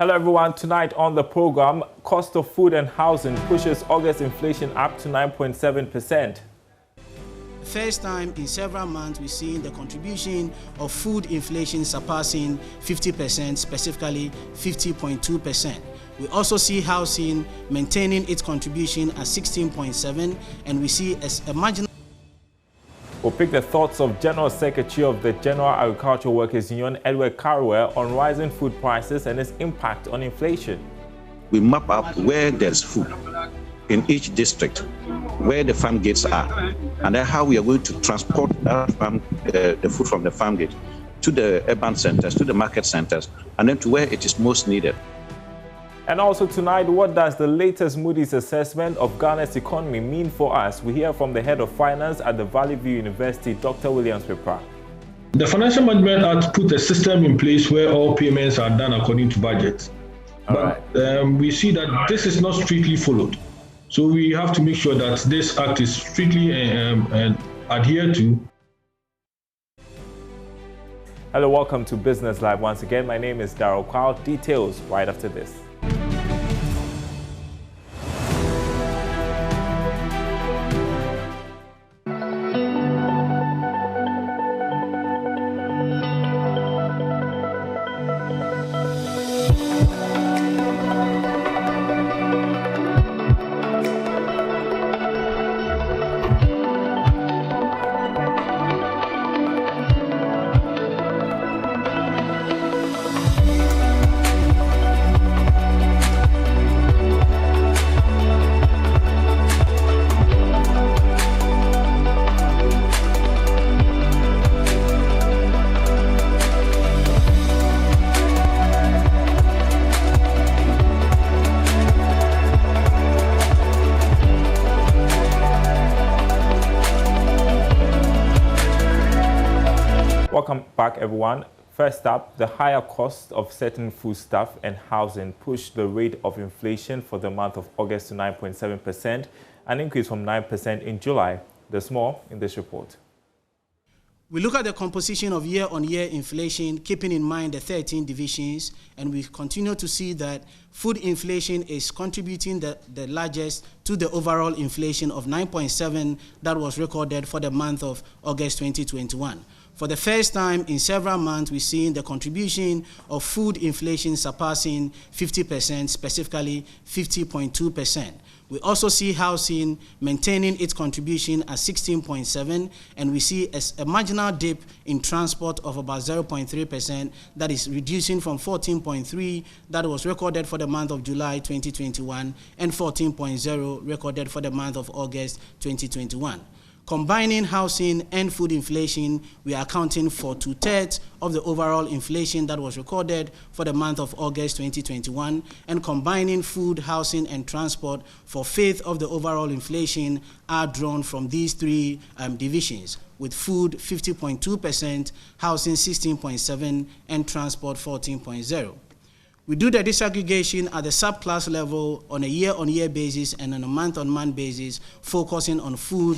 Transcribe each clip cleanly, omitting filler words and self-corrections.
Hello everyone, tonight on the program, cost of food and housing pushes August inflation up to 9.7%. First time in several months, we're seeing the contribution of food inflation surpassing 50%, specifically 50.2%. We also see housing maintaining its contribution at 16.7%, and we see a marginal. We'll pick the thoughts of General Secretary of the General Agricultural Workers Union, Edward Karuwe, on rising food prices and its impact on inflation. We map up where there's food in each district, where the farm gates are, and then how we are going to transport that the food from the farm gate to the urban centers, to the market centers, and then to where it is most needed. And also tonight, what does the latest Moody's assessment of Ghana's economy mean for us? We hear from the head of finance at the Valley View University, Dr. Williams Pepra. The Financial Management Act put a system in place where all payments are done according to budget. We see that this is not strictly followed. So we have to make sure that this act is strictly adhered to. Hello, welcome to Business Live once again. My name is Darryl Kwao. Details right after this. Welcome back, everyone. First up, the higher cost of certain foodstuff and housing pushed the rate of inflation for the month of August to 9.7%, an increase from 9% in July. There's more in this report. We look at the composition of year-on-year inflation, keeping in mind the 13 divisions, and we continue to see that food inflation is contributing the largest to the overall inflation of 9.7% that was recorded for the month of August 2021. For the first time in several months, we're seeing the contribution of food inflation surpassing 50%, specifically 50.2%. We also see housing maintaining its contribution at 16.7%, and we see a marginal dip in transport of about 0.3%, that is reducing from 14.3% that was recorded for the month of July 2021 and 14.0% recorded for the month of August 2021. Combining housing and food inflation, we are accounting for 2/3 of the overall inflation that was recorded for the month of August 2021, and combining food, housing, and transport for 1/5 of the overall inflation are drawn from these three divisions, with food 50.2%, housing 16.7%, and transport 14.0%. We do the disaggregation at the subclass level on a year-on-year basis and on a month-on-month basis, focusing on food,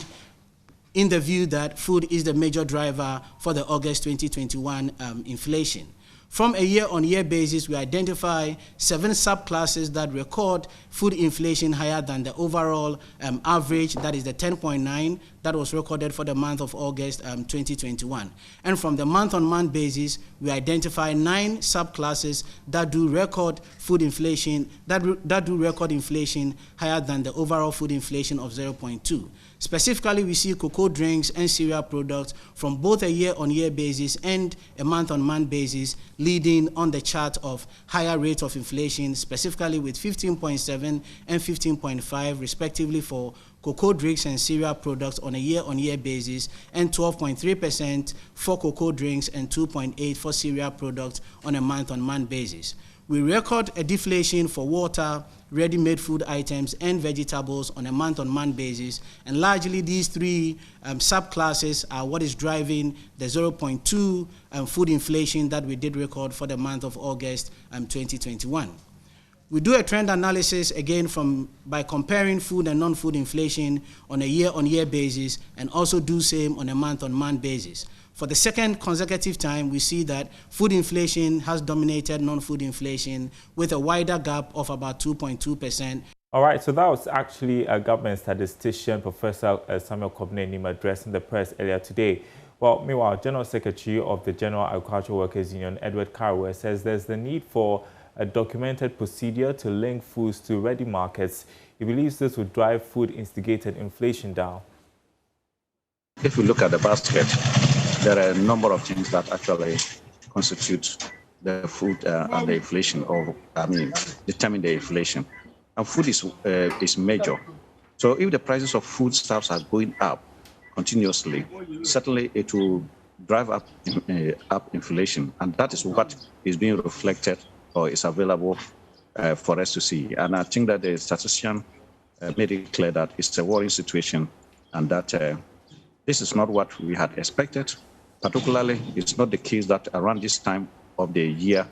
in the view that food is the major driver for the August 2021 inflation. From a year-on-year basis, we identify 7 subclasses that record food inflation higher than the overall average, that is the 10.9% that was recorded for the month of August 2021. And from the month-on-month basis, we identify 9 subclasses that do record food inflation, that do record inflation higher than the overall food inflation of 0.2%. Specifically, we see cocoa drinks and cereal products from both a year-on-year basis and a month-on-month basis leading on the chart of higher rates of inflation, specifically with 15.7% and 15.5% respectively for cocoa drinks and cereal products on a year-on-year basis, and 12.3% for cocoa drinks and 2.8% for cereal products on a month-on-month basis. We record a deflation for water, ready-made food items, and vegetables on a month-on-month basis, and largely these three subclasses are what is driving the 0.2% food inflation that we did record for the month of August 2021. We do a trend analysis again by comparing food and non-food inflation on a year-on-year basis, and also do same on a month-on-month basis. For the second consecutive time, we see that food inflation has dominated non-food inflation with a wider gap of about 2.2%. All right, so that was actually a government statistician, Professor Samuel Kobnenim, addressing the press earlier today. Well, meanwhile, General Secretary of the General Agricultural Workers Union, Edward Carraway, says there's the need for a documented procedure to link foods to ready markets. He believes this would drive food-instigated inflation down. If we look at the basket, there are a number of things that actually constitute the food and the inflation, determine the inflation. And food is major. So if the prices of foodstuffs are going up continuously, certainly it will drive up inflation. And that is what is being reflected or is available for us to see. And I think that the statistician made it clear that it's a worrying situation and that this is not what we had expected. Particularly, it's not the case that around this time of the year,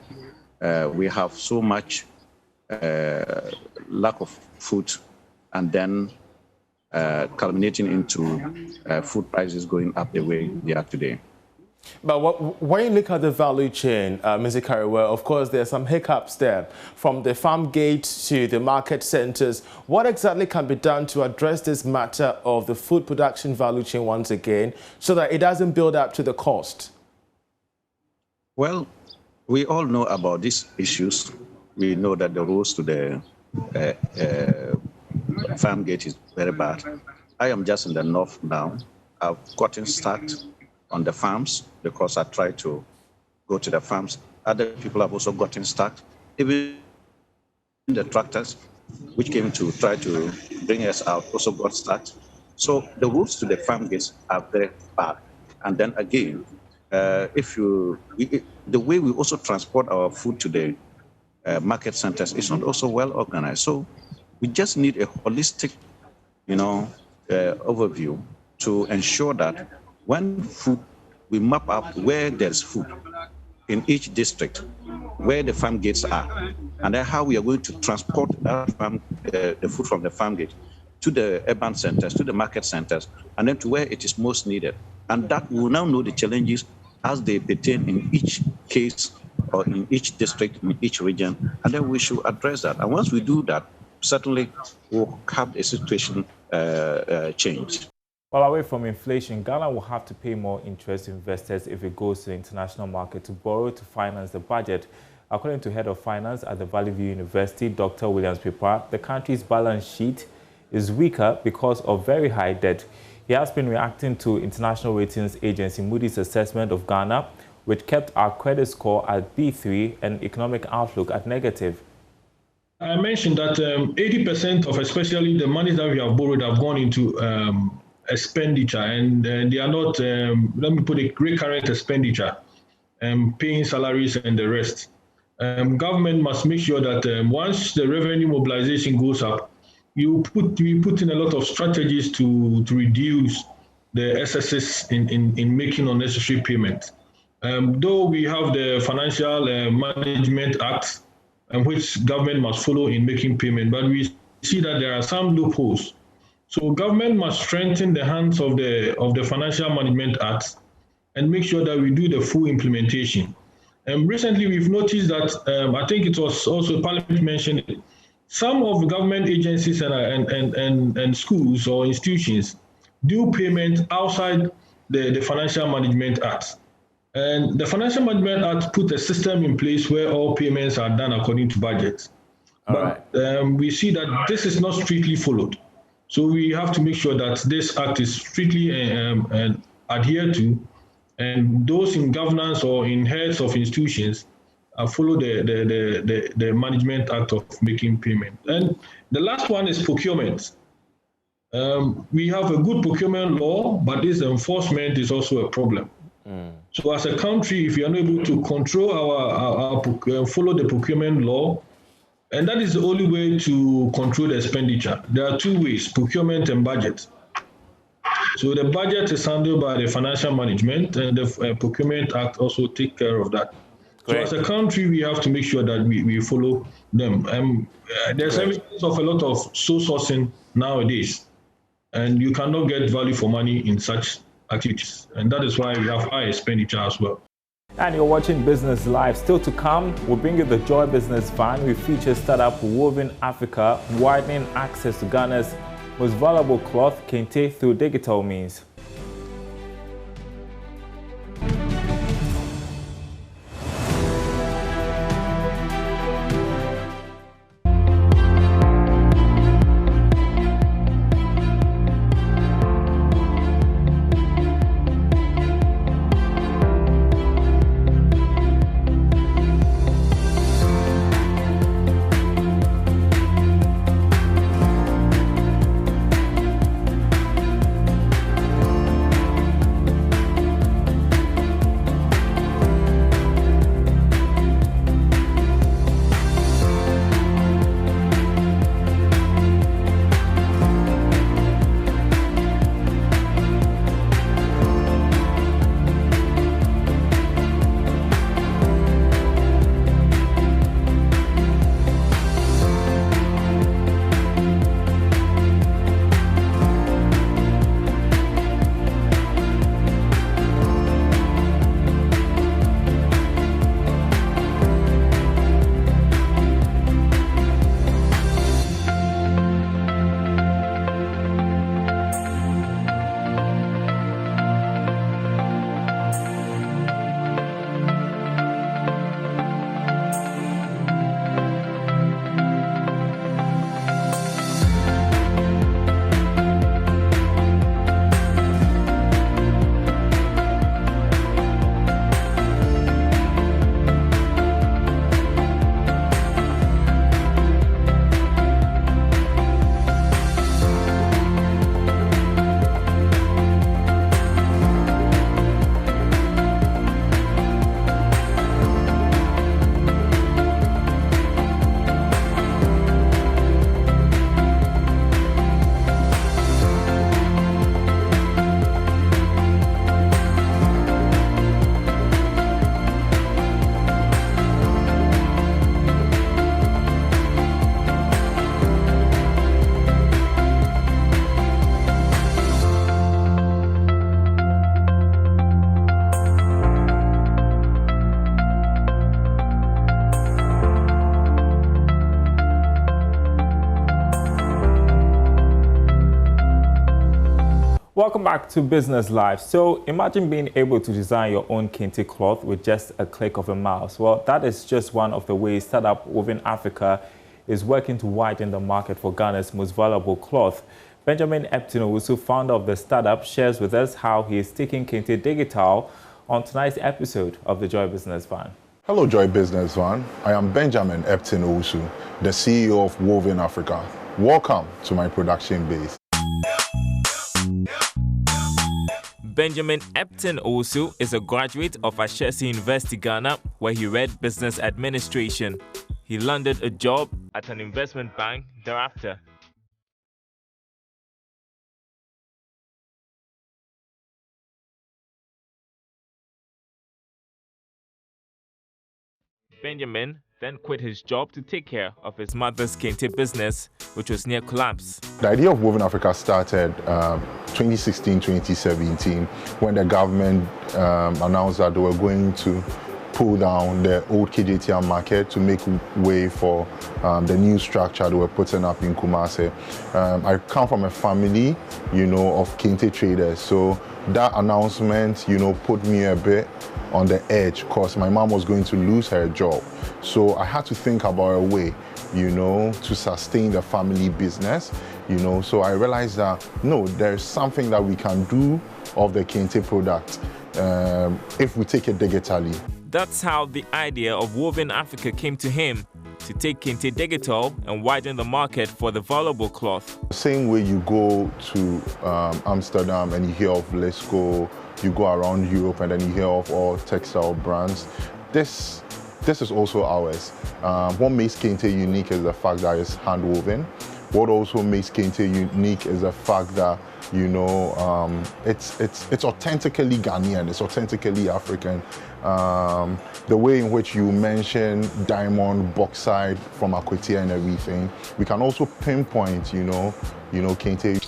we have so much lack of food and then culminating into food prices going up the way they are today. But when you look at the value chain, Mr. Carraway, of course, there are some hiccups there. From the farm gate to the market centers, what exactly can be done to address this matter of the food production value chain once again, so that it doesn't build up to the cost? Well, we all know about these issues. We know that the roads to the farm gate is very bad. I am just in the north now. I've gotten stuck on the farms because I try to go to the farms. Other people have also gotten stuck. Even the tractors, which came to try to bring us out, also got stuck. So the routes to the farm gates are very bad. And then again, the way we also transport our food to the market centers is not also well organized. So we just need a holistic, overview to ensure that when we map out where there's food in each district, where the farm gates are, and then how we are going to transport the food from the farm gate to the urban centers, to the market centers, and then to where it is most needed. And that we will now know the challenges as they pertain in each case or in each district, in each region, and then we should address that. And once we do that, certainly we'll have a situation change. Well, away from inflation, Ghana will have to pay more interest to investors if it goes to the international market to borrow to finance the budget. According to Head of Finance at the Valley View University, Dr. Williams Pipa, the country's balance sheet is weaker because of very high debt. He has been reacting to international ratings agency Moody's assessment of Ghana, which kept our credit score at B3 and economic outlook at negative. I mentioned that 80% of especially the money that we have borrowed have gone into expenditure, and they are not, let me put it, recurrent expenditure, paying salaries and the rest. Government must make sure that once the revenue mobilization goes up, we put in a lot of strategies to reduce the excesses in making unnecessary payments. Though we have the Financial Management Act, which government must follow in making payment, but we see that there are some loopholes. So government must strengthen the hands of the Financial Management Act and make sure that we do the full implementation. Recently, we've noticed that, I think it was also Parliament mentioned it, some of the government agencies and schools or institutions do payment outside the Financial Management Act. And the Financial Management Act put a system in place where all payments are done according to budget. But we see that this is not strictly followed. So we have to make sure that this act is strictly adhered to, and those in governance or in heads of institutions follow the Management Act of making payment. And the last one is procurement. We have a good procurement law, but this enforcement is also a problem. So as a country, if you are not able to control follow the procurement law, and that is the only way to control the expenditure. There are two ways, procurement and budget. So the budget is handled by the Financial Management, and the Procurement Act also take care of that. So as a country, we have to make sure that we follow them. There's evidence of a lot of sole sourcing nowadays, and you cannot get value for money in such activities. And that is why we have high expenditure as well. And you're watching Business Live. Still to come, we'll bring you the Joy Business Van. We feature startup Woven Africa, widening access to Ghana's most valuable cloth, kente, through digital means. Welcome back to Business Live. So imagine being able to design your own kente cloth with just a click of a mouse. Well, that is just one of the ways startup Woven Africa is working to widen the market for Ghana's most valuable cloth. Benjamin Eptin, founder of the startup, shares with us how he is taking kente digital on tonight's episode of the Joy Business Van. Hello, Joy Business Van. I am Benjamin Eptin, the CEO of Woven Africa. Welcome to my production base. Benjamin Eptin Owusu is a graduate of Ashesi University, Ghana, where he read business administration. He landed a job at an investment bank thereafter. Benjamin then quit his job to take care of his mother's kente business, which was near collapse. The idea of Woven Africa started 2016-2017 when the government announced that they were going to pull down the old KJTR market to make way for the new structure they were putting up in Kumasi. I come from a family, of kente traders, so that announcement, put me a bit on the edge because my mom was going to lose her job. So I had to think about a way, to sustain the family business, So I realized that, no, there's something that we can do of the kente product if we take it digitally. That's how the idea of Woven Africa came to him, to take kente digital and widen the market for the valuable cloth. The same way you go to Amsterdam and you hear of Lesco, you go around Europe and then you hear of all textile brands. This is also ours. What makes kente unique is the fact that it's hand woven. What also makes kente unique is the fact that You know, it's authentically Ghanaian, it's authentically African. The way in which you mention diamond, bauxite from Akwatia and everything, we can also pinpoint, you know, Kente.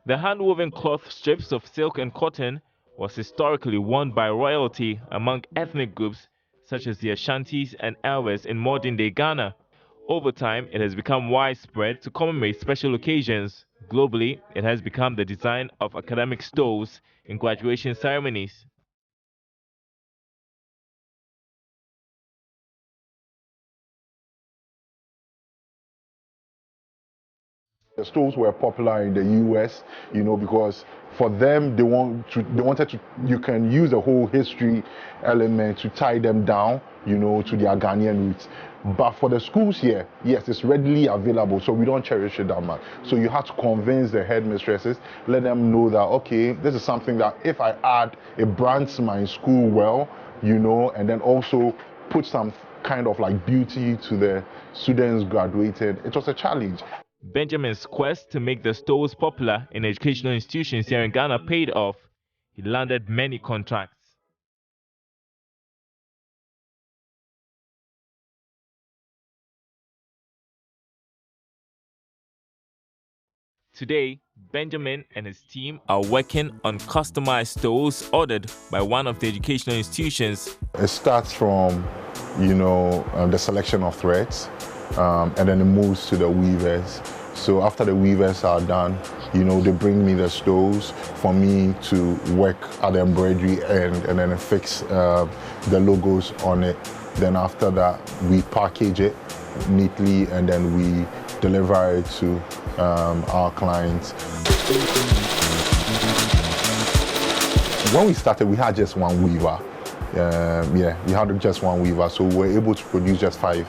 The hand-woven cloth strips of silk and cotton was historically worn by royalty among ethnic groups such as the Ashantis and Elwes in modern-day Ghana. Over time, it has become widespread to commemorate special occasions. Globally, it has become the design of academic stoles in graduation ceremonies. The stoles were popular in the US, you know, because for them, they wanted to, you can use the whole history element to tie them down, you know, to their Ghanaian roots. But for the schools here, yes, it's readily available, so we don't cherish it that much. So you have to convince the headmistresses, let them know that, okay, this is something that if I add, it brands my school well, you know, and then also put some kind of like beauty to the students graduated. It was a challenge. Benjamin's quest to make the stoles popular in educational institutions here in Ghana paid off. He landed many contracts. Today, Benjamin and his team are working on customized stoles ordered by one of the educational institutions. It starts from, you know, the selection of threads, and then it moves to the weavers. So after the weavers are done, you know, they bring me the stoles for me to work at the embroidery end and then fix the logos on it. Then after that, we package it neatly and then we deliver it to our clients. When we started, we had just one weaver. We had just one weaver, so we were able to produce just 5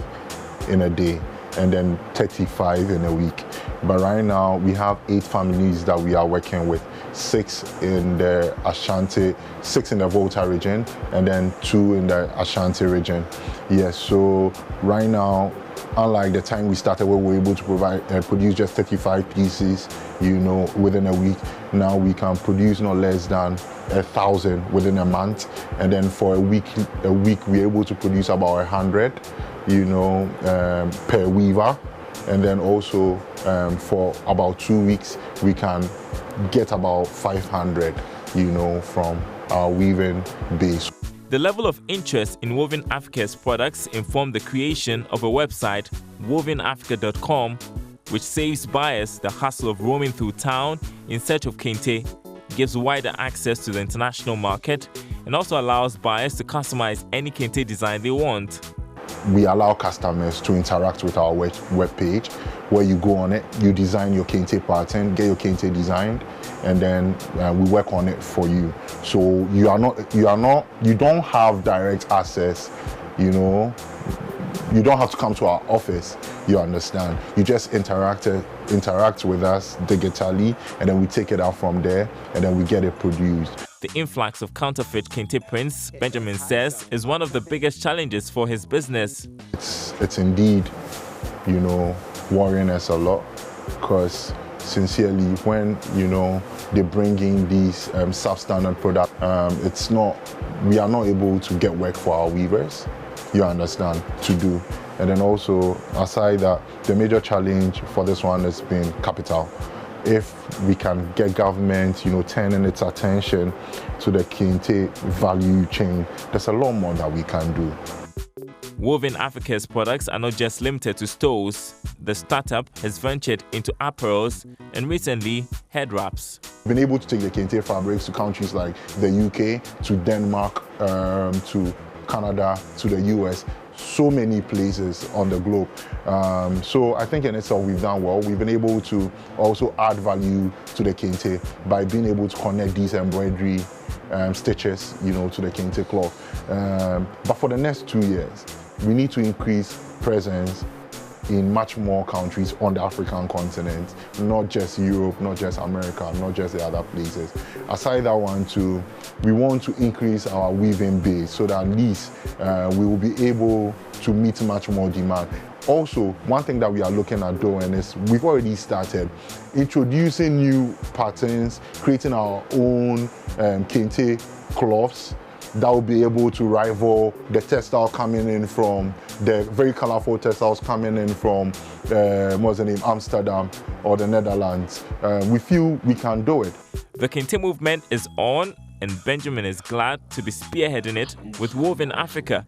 in a day and then 35 in a week. But right now, we have 8 families that we are working with, 6 in the Ashanti, 6 in the Volta region, and then 2 in the Ashanti region. Yes, so right now, unlike the time we started where we were able to produce just 35 pieces, you know, within a week, now we can produce no less than 1,000 within a month. And then for a week we're able to produce about 100, you know, per weaver. And then also for about 2 weeks, we can get about 500, you know, from our weaving base. The level of interest in Woven Africa's products informed the creation of a website, wovenafrica.com, which saves buyers the hassle of roaming through town in search of kente, gives wider access to the international market, and also allows buyers to customize any kente design they want. We allow customers to interact with our web page, where you go on it, you design your kente pattern, get your kente designed, and then we work on it for you. So you don't have direct access, you know. You don't have to come to our office, you understand. You just interact with us digitally, and then we take it out from there, and then we get it produced. The influx of counterfeit kente prints, Benjamin says, is one of the biggest challenges for his business. It's indeed, you know, worrying us a lot, because sincerely, when, you know, they bring in these substandard products, we are not able to get work for our weavers, you understand, to do. And then also, aside that, the major challenge for this one has been capital. If we can get government, you know, turning its attention to the kente value chain, there's a lot more that we can do. Woven Africa's products are not just limited to stoles. The startup has ventured into apparels and recently head wraps. We've been able to take the kente fabrics to countries like the UK, to Denmark, to Canada, to the US, so many places on the globe. So I think in itself we've done well. We've been able to also add value to the kente by being able to connect these embroidery stitches, you know, to the kente cloth. But for the next 2 years, we need to increase presence in much more countries on the African continent, not just Europe, not just America, not just the other places. Aside that one too, we want to increase our weaving base so that at least we will be able to meet much more demand. Also, one thing that we are looking at doing is we've already started introducing new patterns, creating our own kente cloths that will be able to rival the textile coming in from the very colorful textiles coming in from what's the name, Amsterdam or the Netherlands. We feel we can do it. The kente movement is on, and Benjamin is glad to be spearheading it with Woven Africa.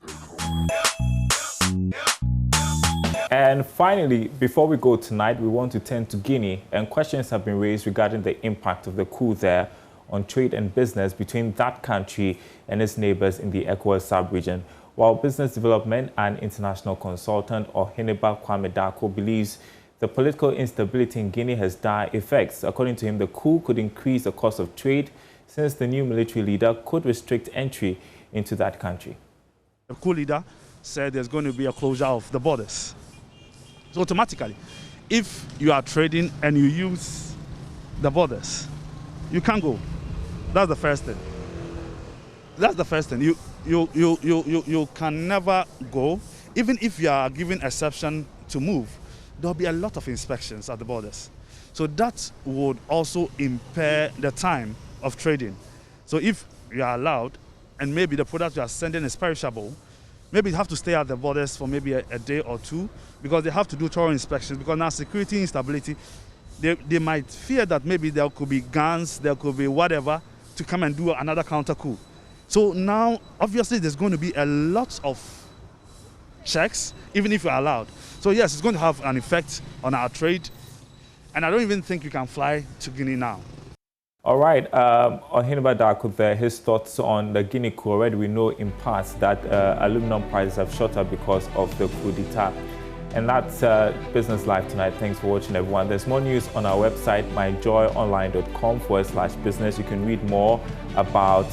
And finally, before we go tonight, we want to turn to Guinea, and questions have been raised regarding the impact of the coup there on trade and business between that country and its neighbors in the ECOWAS sub-region. While business development and international consultant Oheniba Kwame Dako believes the political instability in Guinea has dire effects. According to him, the coup could increase the cost of trade since the new military leader could restrict entry into that country. The coup leader said there's going to be a closure of the borders. So automatically, if you are trading and you use the borders, you can't go. That's the first thing. That's the first thing. You can never go. Even if you are given exception to move, there'll be a lot of inspections at the borders. So that would also impair the time of trading. So if you are allowed, and maybe the product you are sending is perishable, maybe you have to stay at the borders for maybe a day or two, because they have to do thorough inspections, because now security instability, they might fear that maybe there could be guns, there could be whatever, to come and do another counter coup. So now, obviously, there's going to be a lot of checks, even if you're allowed. So yes, it's going to have an effect on our trade, and I don't even think you can fly to Guinea now. All right, Oheniba Dako there, his thoughts on the Guinea coup. Already we know in part that aluminum prices have shot up because of the coup d'etat. And that's Business Live tonight. Thanks for watching, everyone. There's more news on our website, myjoyonline.com/business. You can read more about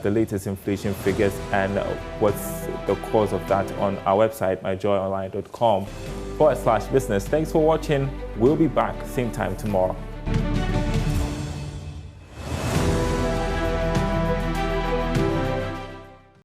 the latest inflation figures and what's the cause of that on our website, myjoyonline.com/business. Thanks for watching. We'll be back same time tomorrow.